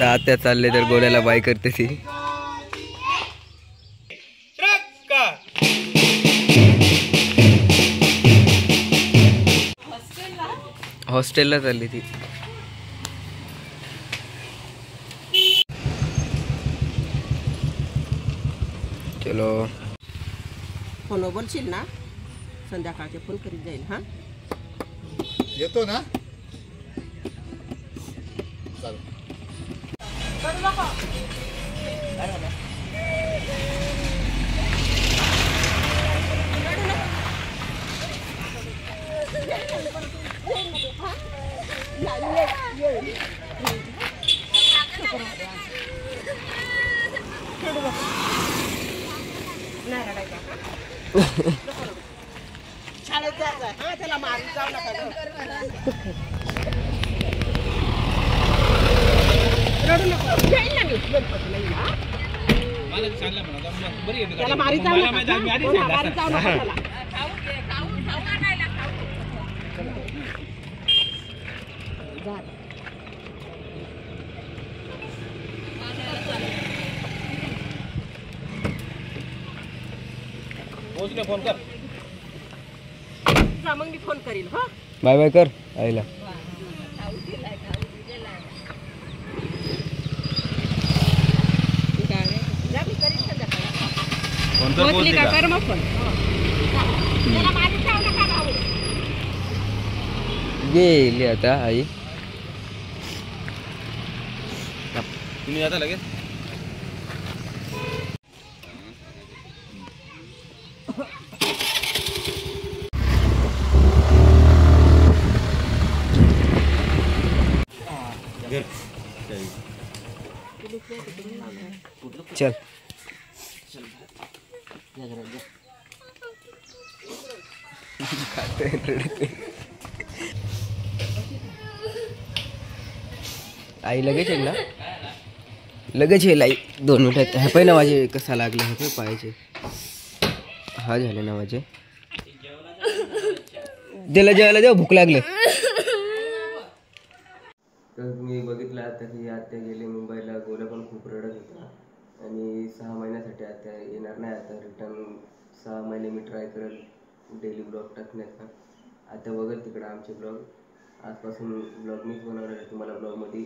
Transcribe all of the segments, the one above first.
आत्या चालले तर गोल्याला बाय करते ती. हॉस्टेलला चालली ती. चलो फोन बोलशील ना, संध्याकाळचे फोन करीत जाईल. हा येतो ना. शाळेत जायचं. हा त्याला मारी जाऊ नका. रडू नको. जाईल ना मी गणपतीला येईल. हा त्याला मारी जाऊ नका. मारी जाऊ नका त्याला. फोन कर. मग मी फोन करील. हा बाय बाय कर आईला. कर मग फोन. गेली आता आई. तुम्ही आता लगेच चल. आई लगेच येईल ना. लगेच येईल आई 2 मिनिटात. हा पहिला माझे कसा लागला हे पाहायचे. हा झाले ना माझे. त्याला जेवायला देऊ, भूक लागले. तर मी बघितलं आता की आत्या गेले मुंबईला. गोल्या पण खूप रडत होता आणि 6 महिन्यासाठी आत्या येणार नाही. आता रिटर्न 6 महिने मी ट्राय करेल डेली ब्लॉग टाकण्याचा. आता बघेल तिकडं आमचे ब्लॉग. आजपासून ब्लॉग मीच बनवणार आहे तुम्हाला. ब्लॉगमध्ये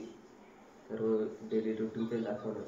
सर्व डेली रुटीनचे दाखवणार.